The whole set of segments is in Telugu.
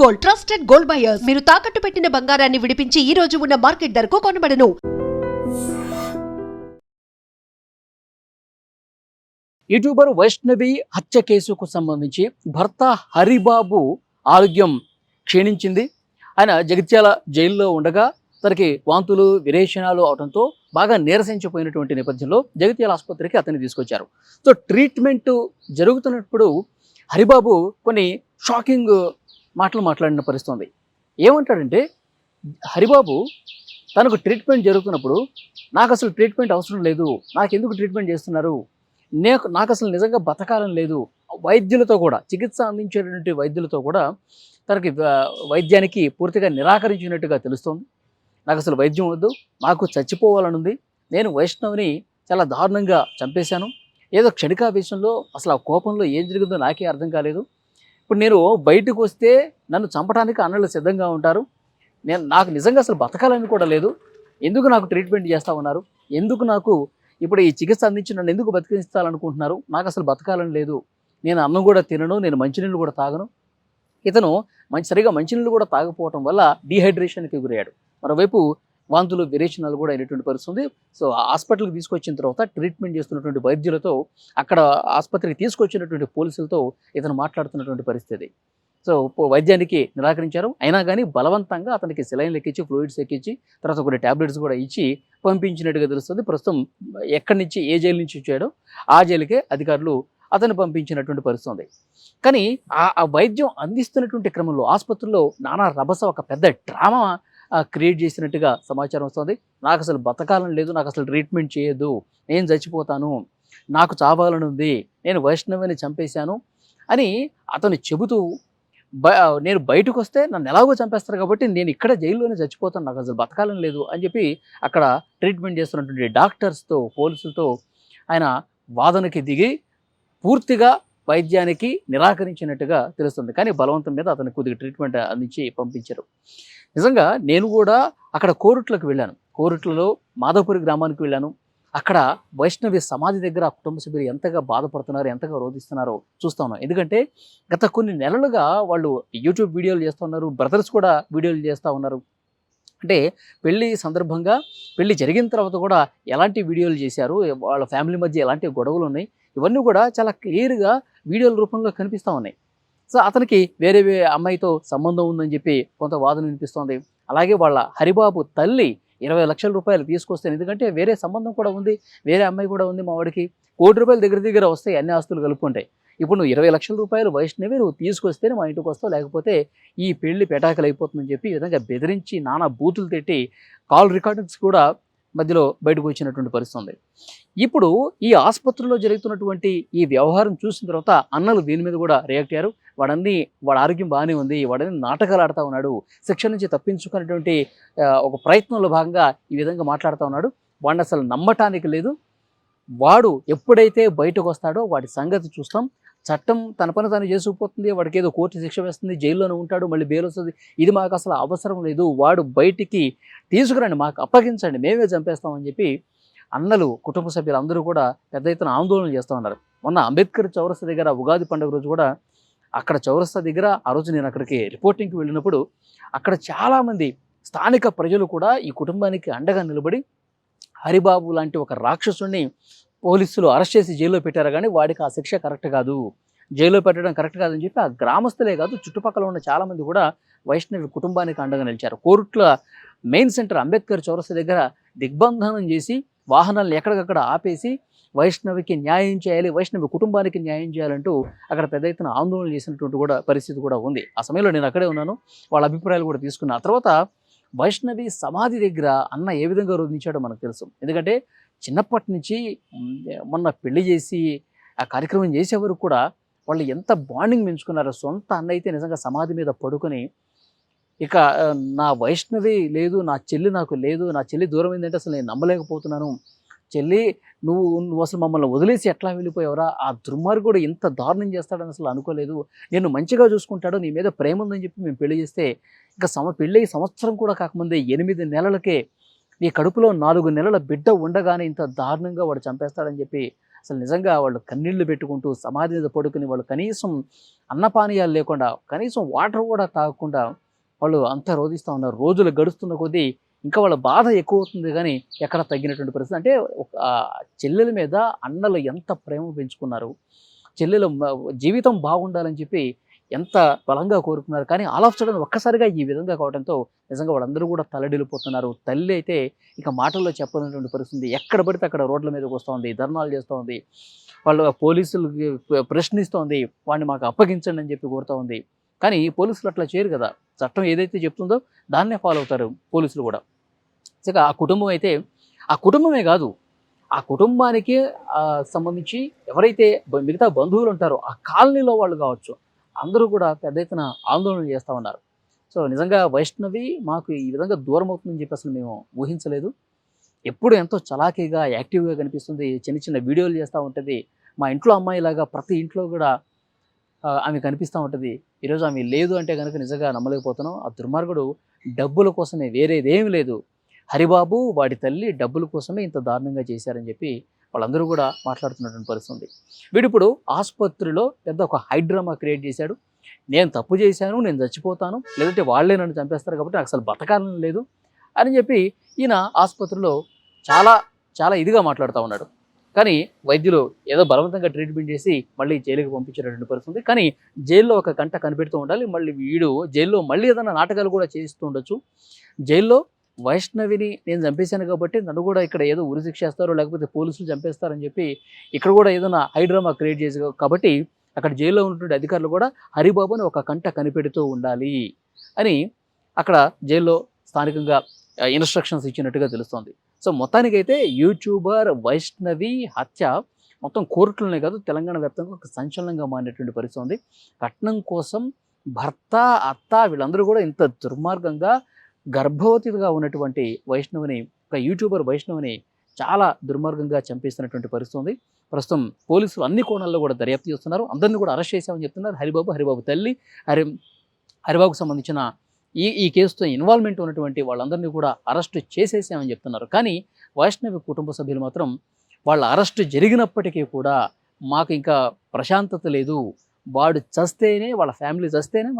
Gold, trusted gold buyers. మీరు తాకట్టు పెట్టిన బంగారాన్ని విడిపించి ఈ రోజు ఉన్న మార్కెట్ ధరకు కొనబడను. యూట్యూబర్ వైష్ణవి హత్య కేసుకు సంబంధించి భర్త హరిబాబు ఆరోగ్యం క్షీణించింది. ఆయన జగిత్యాల జైల్లో ఉండగా తనకి వాంతులు విరేచనాలు అవడంతో బాగా నీరసించిపోయినటువంటి నేపథ్యంలో జగిత్యాల ఆసుపత్రికి అతన్ని తీసుకొచ్చారు. సో ట్రీట్మెంట్ జరుగుతున్నప్పుడు హరిబాబు కొన్ని షాకింగ్ మాటలు మాట్లాడిన పరిస్థితి ఉంది. ఏమంటాడంటే హరిబాబు తనకు ట్రీట్మెంట్ జరుగుతున్నప్పుడు నాకు అసలు ట్రీట్మెంట్ అవసరం లేదు, నాకెందుకు ట్రీట్మెంట్ చేస్తున్నారు, నాకు అసలు నిజంగా బతకాలని లేదు. వైద్యులతో కూడా చికిత్స అందించేటువంటి వైద్యులతో కూడా తనకి వైద్యానికి పూర్తిగా నిరాకరించినట్టుగా తెలుస్తోంది. నాకు అసలు వైద్యం వద్దు, నాకు చచ్చిపోవాలని ఉంది, నేను వైష్ణవిని చాలా దారుణంగా చంపేశాను, ఏదో క్షణికావేశంలో అసలు ఆ కోపంలో ఏం జరిగిందో నాకే అర్థం కాలేదు. ఇప్పుడు నేను బయటకు వస్తే నన్ను చంపడానికి అన్నలు సిద్ధంగా ఉంటారు, నాకు నిజంగా అసలు బతకాలని కూడా లేదు, ఎందుకు నాకు ట్రీట్మెంట్ చేస్తూ ఉన్నారు, ఎందుకు నాకు ఇప్పుడు ఈ చికిత్స అందించి నన్ను ఎందుకు బతికిస్తాలనుకుంటున్నారు, నాకు అసలు బతకాలని లేదు, నేను అన్నం కూడా తినను, నేను మంచినీళ్ళు కూడా తాగను. ఇతను సరిగా మంచినీళ్ళు కూడా తాగకపోవటం వల్ల డీహైడ్రేషన్కి గురయ్యాడు. మరోవైపు వాంతులు విరేచనాలు కూడా అయినటువంటి పరిస్థితి ఉంది. సో హాస్పిటల్కి తీసుకొచ్చిన తర్వాత ట్రీట్మెంట్ చేస్తున్నటువంటి వైద్యులతో, అక్కడ ఆసుపత్రికి తీసుకొచ్చినటువంటి పోలీసులతో ఇతను మాట్లాడుతున్నటువంటి పరిస్థితి. సో వైద్యానికి నిరాకరించారు. అయినా కానీ బలవంతంగా అతనికి సెలైన్లు ఎక్కించి, ఫ్లూయిడ్స్ ఎక్కించి, తర్వాత కొన్ని ట్యాబ్లెట్స్ కూడా ఇచ్చి పంపించినట్టుగా తెలుస్తుంది. ప్రస్తుతం ఎక్కడి నుంచి ఏ జైలు నుంచి వచ్చాడో ఆ జైలుకే అధికారులు అతను పంపించినటువంటి పరిస్థితి ఉంది. కానీ ఆ వైద్యం అందిస్తున్నటువంటి క్రమంలో ఆసుపత్రిలో నానా రభస, ఒక పెద్ద డ్రామా క్రియేట్ చేసినట్టుగా సమాచారం వస్తుంది. నాకు అసలు బతకాలని లేదు, నాకు అసలు ట్రీట్మెంట్ చేయొద్దు, నేను చచ్చిపోతాను, నాకు చావాలని ఉంది, నేను వైష్ణవిని చంపేశాను అని అతను చెబుతూ, నేను బయటకు వస్తే నన్ను ఎలాగో చంపేస్తారు కాబట్టి నేను ఇక్కడ జైల్లోనే చచ్చిపోతాను, నాకు అసలు బతకాలని లేదు అని చెప్పి అక్కడ ట్రీట్మెంట్ చేస్తున్నటువంటి డాక్టర్స్తో, పోలీసులతో ఆయన వాదనకి దిగి పూర్తిగా వైద్యానికి నిరాకరించినట్టుగా తెలుస్తుంది. కానీ బలవంతం మీద అతనికి కొద్దిగా ట్రీట్మెంట్ అందించి పంపించారు. నిజంగా నేను కూడా అక్కడ కోరుట్లకు వెళ్ళాను. కోరుట్లలో మాధవపురి గ్రామానికి వెళ్ళాను. అక్కడ వైష్ణవి సమాధి దగ్గర కుటుంబ సభ్యులు ఎంతగా బాధపడుతున్నారు, ఎంతగా రోధిస్తున్నారో చూస్తూ ఉన్నాం. ఎందుకంటే గత కొన్ని నెలలుగా వాళ్ళు యూట్యూబ్ వీడియోలు చేస్తూ ఉన్నారు, బ్రదర్స్ కూడా వీడియోలు చేస్తూ ఉన్నారు. అంటే పెళ్లి సందర్భంగా, పెళ్లి జరిగిన తర్వాత కూడా ఎలాంటి వీడియోలు చేశారు, వాళ్ళ ఫ్యామిలీ మధ్య ఎలాంటి గొడవలు ఉన్నాయి, ఇవన్నీ కూడా చాలా క్లియర్గా వీడియోల రూపంలో కనిపిస్తూ ఉన్నాయి. సో అతనికి వేరే అమ్మాయితో సంబంధం ఉందని చెప్పి కొంత వాదన వినిపిస్తోంది. అలాగే వాళ్ళ హరిబాబు తల్లి 20 లక్షల రూపాయలు తీసుకొస్తాను, ఎందుకంటే వేరే సంబంధం కూడా ఉంది, వేరే అమ్మాయి కూడా ఉంది, మా వాడికి ₹1 కోటి దగ్గర వస్తాయి అన్ని ఆస్తులు కలుపుకుంటాయి. ఇప్పుడు నువ్వు 20 లక్షల రూపాయలు వైష్ణవి నువ్వు తీసుకొస్తేనే మా ఇంటికి వస్తావు, లేకపోతే ఈ పెళ్లి పెటాకలు అయిపోతుందని చెప్పి ఈ విధంగా బెదిరించి నానా బూతులు తిట్టి కాల్ రికార్డింగ్స్ కూడా మధ్యలో బయటకు వచ్చినటువంటి పరిస్థితి ఉంది. ఇప్పుడు ఈ ఆసుపత్రిలో జరుగుతున్నటువంటి ఈ వ్యవహారం చూసిన తర్వాత అన్నలు దీని మీద కూడా రియాక్ట్ అయ్యారు. వాడి ఆరోగ్యం బాగానే ఉంది, వాడని నాటకాలు ఆడుతూ ఉన్నాడు, శిక్ష నుంచి తప్పించుకునేటువంటి ఒక ప్రయత్నంలో భాగంగా ఈ విధంగా మాట్లాడుతూ ఉన్నాడు. వాడిని అసలు నమ్మటానికి లేదు. వాడు ఎప్పుడైతే బయటకు వస్తాడో వాడి సంగతి చూస్తాం. చట్టం తన పని తాను చేసుకుపోతుంది, వాడికి ఏదో కోర్టు శిక్ష వేస్తుంది, జైల్లోనే ఉంటాడు, మళ్ళీ బెయిల్ వస్తుంది. ఇది మాకు అసలు అవసరం లేదు, వాడు బయటికి తీసుకురండి, మాకు అప్పగించండి, మేమే చంపేస్తామని చెప్పి అన్నలు, కుటుంబ సభ్యులు అందరూ కూడా పెద్ద ఎత్తున ఆందోళన చేస్తూ ఉన్నారు. మొన్న అంబేద్కర్ చౌరస్తా దగ్గర ఉగాది పండుగ రోజు కూడా అక్కడ చౌరస్తా దగ్గర ఆ రోజు నేను అక్కడికి రిపోర్టింగ్కి వెళ్ళినప్పుడు అక్కడ చాలామంది స్థానిక ప్రజలు కూడా ఈ కుటుంబానికి అండగా నిలబడి హరిబాబు లాంటి ఒక రాక్షసుడిని పోలీసులు అరెస్ట్ చేసి జైల్లో పెట్టారు, కానీ వాడికి ఆ శిక్ష కరెక్ట్ కాదు, జైల్లో పెట్టడం కరెక్ట్ కాదని చెప్పి ఆ గ్రామస్తులే కాదు చుట్టుపక్కల ఉన్న చాలామంది కూడా వైష్ణవి కుటుంబానికి అండగా నిలిచారు. కోరుట్ల మెయిన్ సెంటర్ అంబేద్కర్ చౌరస్తా దగ్గర దిగ్బంధనం చేసి వాహనాలను ఎక్కడికక్కడ ఆపేసి వైష్ణవికి న్యాయం చేయాలి, వైష్ణవి కుటుంబానికి న్యాయం చేయాలంటూ అక్కడ పెద్ద ఎత్తున ఆందోళన చేసినటువంటి కూడా పరిస్థితి కూడా ఉంది. ఆ సమయంలో నేను అక్కడే ఉన్నాను, వాళ్ళ అభిప్రాయాలు కూడా తీసుకున్నా. ఆ తర్వాత వైష్ణవి సమాధి దగ్గర అన్న ఏ విధంగా రోధించాడో మనకు తెలుసు. ఎందుకంటే చిన్నప్పటి నుంచి మొన్న పెళ్లి చేసి ఆ కార్యక్రమం చేసే వరకు కూడా వాళ్ళు ఎంత బాండింగ్ పెంచుకున్నారో. సొంత అన్న అయితే నిజంగా సమాధి మీద పడుకొని ఇక నా వైష్ణవి లేదు, నా చెల్లి నాకు లేదు, నా చెల్లి దూరం అయిందంటే అసలు నేను నమ్మలేకపోతున్నాను, చెల్లి నువ్వు అసలు మమ్మల్ని వదిలేసి ఎట్లా వెళ్ళిపోయావురా, ఆ దుర్మార్గుడు ఇంత దారుణం చేస్తాడని అసలు అనుకోలేదు, నేను మంచిగా చూసుకుంటాడు, నీ మీద ప్రేమ ఉందని చెప్పి మేము పెళ్లి చేస్తే ఇంకా పెళ్ళి సంవత్సరం కూడా కాకముందే 8 నెలలకే నీ కడుపులో 4 నెలల బిడ్డ ఉండగానే ఇంత దారుణంగా వాడు చంపేస్తాడని చెప్పి అసలు నిజంగా వాళ్ళు కన్నీళ్లు పెట్టుకుంటూ సమాధి మీద పడుకుని వాళ్ళు కనీసం అన్నపానీయాలు లేకుండా కనీసం వాటర్ కూడా తాగకుండా వాళ్ళు అంతా రోధిస్తూ ఉన్నారు. రోజులు గడుస్తున్న కొద్దీ ఇంకా వాళ్ళ బాధ ఎక్కువ అవుతుంది కానీ ఎక్కడ తగ్గినటువంటి పరిస్థితి. అంటే చెల్లెల మీద అన్నలు ఎంత ప్రేమ పెంచుకున్నారు, చెల్లెలు జీవితం బాగుండాలని చెప్పి ఎంత బలంగా కోరుకున్నారు. కానీ ఆల్ ఆఫ్ సడన్ ఒక్కసారిగా ఈ విధంగా కావడంతో నిజంగా వాళ్ళందరూ కూడా తల్లడిల్లిపోతున్నారు. తల్లి అయితే ఇక మాటల్లో చెప్పలేనటువంటి పరిస్థితి. ఎక్కడ పడితే అక్కడ రోడ్ల మీదకి వస్తూ ఉంది, ధర్నాలు చేస్తూ ఉంది, వాళ్ళు పోలీసులకి ప్రశ్నిస్తోంది, వాడిని మాకు అప్పగించండి అని చెప్పి కోరుతూ ఉంది. కానీ పోలీసులు అట్లా చేయరు కదా, చట్టం ఏదైతే చెప్తుందో దాన్నే ఫాలో అవుతారు పోలీసులు కూడా. ఇక ఆ కుటుంబం అయితే, ఆ కుటుంబమే కాదు, ఆ కుటుంబానికి సంబంధించి ఎవరైతే మిగతా బంధువులు ఉంటారో ఆ కాలనీలో వాళ్ళు కావచ్చు, అందరూ కూడా పెద్ద ఎత్తున ఆందోళన చేస్తూ ఉన్నారు. సో నిజంగా వైష్ణవి మాకు ఈ విధంగా దూరం అవుతుందని చెప్పి అసలు మేము ఊహించలేదు. ఎప్పుడు ఎంతో చలాకీగా యాక్టివ్గా కనిపిస్తుంది, చిన్న చిన్న వీడియోలు చేస్తూ ఉంటుంది. మా ఇంట్లో అమ్మాయిలాగా ప్రతి ఇంట్లో కూడా ఆమె కనిపిస్తూ ఉంటుంది. ఈరోజు ఆమె లేదు అంటే కనుక నిజంగా నమ్మలేకపోతున్నాం. ఆ దుర్మార్గుడు డబ్బుల కోసమే, వేరేదేమీ లేదు. హరిబాబు వాడి తల్లి డబ్బుల కోసమే ఇంత దారుణంగా చేశారని చెప్పి వాళ్ళందరూ కూడా మాట్లాడుతున్నటువంటి పరిస్థితి. వీడిప్పుడు ఆసుపత్రిలో పెద్ద ఒక హైడ్రామా క్రియేట్ చేశాడు. నేను తప్పు చేశాను, నేను చచ్చిపోతాను, లేదంటే వాళ్ళే నన్ను చంపేస్తారు కాబట్టి నాకు అసలు బతకాలని లేదు అని చెప్పి ఈయన ఆసుపత్రిలో చాలా చాలా ఇదిగా మాట్లాడుతూ ఉన్నాడు. కానీ వైద్యులు ఏదో బలవంతంగా ట్రీట్మెంట్ చేసి మళ్ళీ జైలుకి పంపించేటటువంటి పరిస్థితి. కానీ జైల్లో ఒక గంట కనిపెడుతూ ఉండాలి. మళ్ళీ వీడు జైల్లో మళ్ళీ ఏదైనా నాటకాలు కూడా చేస్తూ ఉండొచ్చు. జైల్లో వైష్ణవిని నేను చంపేశాను కాబట్టి నన్ను కూడా ఇక్కడ ఏదో ఉరిశిక్ష చేస్తారు, లేకపోతే పోలీసులు చంపేస్తారని చెప్పి ఇక్కడ కూడా ఏదైనా హైడ్రామా క్రియేట్ చేసి కాబట్టి అక్కడ జైల్లో ఉన్నటువంటి అధికారులు కూడా హరిబాబుని ఒక కంట కనిపెడుతూ ఉండాలి అని అక్కడ జైల్లో స్థానికంగా ఇన్స్ట్రక్షన్స్ ఇచ్చినట్టుగా తెలుస్తోంది. సో మొత్తానికైతే యూట్యూబర్ వైష్ణవి హత్య మొత్తం కోర్టులోనే కాదు తెలంగాణ వ్యాప్తంగా ఒక సంచలనంగా మారినటువంటి పరిస్థితి ఉంది. కట్నం కోసం భర్త, అత్త వీళ్ళందరూ కూడా ఇంత దుర్మార్గంగా గర్భవతిగా ఉన్నటువంటి వైష్ణవిని, ఒక యూట్యూబర్ వైష్ణవిని చాలా దుర్మార్గంగా చంపేస్తున్నటువంటి పరిస్థితి ఉంది. ప్రస్తుతం పోలీసులు అన్ని కోణాల్లో కూడా దర్యాప్తు చేస్తున్నారు. అందరినీ కూడా అరెస్ట్ చేశామని చెప్తున్నారు. హరిబాబు తల్లి, హరిబాబుకు సంబంధించిన ఈ కేసుతో ఇన్వాల్వ్మెంట్ ఉన్నటువంటి వాళ్ళందరినీ కూడా అరెస్ట్ చేసేసామని చెప్తున్నారు. కానీ వైష్ణవి కుటుంబ సభ్యులు మాత్రం వాళ్ళ అరెస్ట్ జరిగినప్పటికీ కూడా మాకు ఇంకా ప్రశాంతత లేదు, వాడు చస్తేనే, వాళ్ళ ఫ్యామిలీ చస్తేనే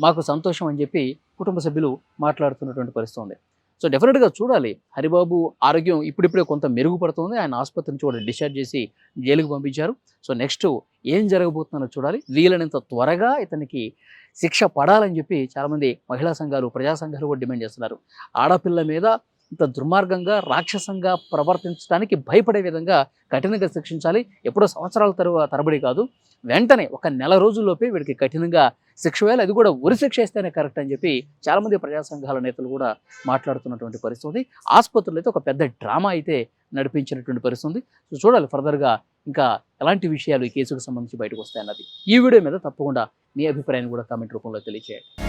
మాకు సంతోషం అని చెప్పి కుటుంబ సభ్యులు మాట్లాడుతున్నటువంటి పరిస్థితి ఉంది. సో డెఫినెట్గా చూడాలి. హరిబాబు ఆరోగ్యం ఇప్పుడిప్పుడే కొంత మెరుగుపడుతుంది. ఆయన ఆసుపత్రి నుంచి కూడా డిశ్చార్జ్ చేసి జైలుకు పంపించారు. సో నెక్స్ట్ ఏం జరగబోతుందో చూడాలి. వీలైనంత త్వరగా ఇతనికి శిక్ష పడాలని చెప్పి చాలామంది మహిళా సంఘాలు, ప్రజా సంఘాలు కూడా డిమాండ్ చేస్తున్నారు. ఆడపిల్ల మీద ఇంత దుర్మార్గంగా, రాక్షసంగా ప్రవర్తించడానికి భయపడే విధంగా కఠినంగా శిక్షించాలి. ఎప్పుడో సంవత్సరాల తరబడి కాదు, వెంటనే ఒక నెల రోజుల్లోపే వీడికి కఠినంగా శిక్ష వేయాలి. అది కూడా ఉరి శిక్ష ఇస్తేనే కరెక్ట్ అని చెప్పి చాలామంది ప్రజా సంఘాల నేతలు కూడా మాట్లాడుతున్నటువంటి పరిస్థితి. ఆసుపత్రులు అయితే ఒక పెద్ద డ్రామా అయితే నడిపించినటువంటి పరిస్థితి. సో చూడాలి ఫర్దర్గా ఇంకా ఎలాంటి విషయాలు ఈ కేసుకు సంబంధించి బయటకు వస్తాయన్నది. ఈ వీడియో మీద తప్పకుండా మీ అభిప్రాయాన్ని కూడా కామెంట్ రూపంలో తెలియజేయండి.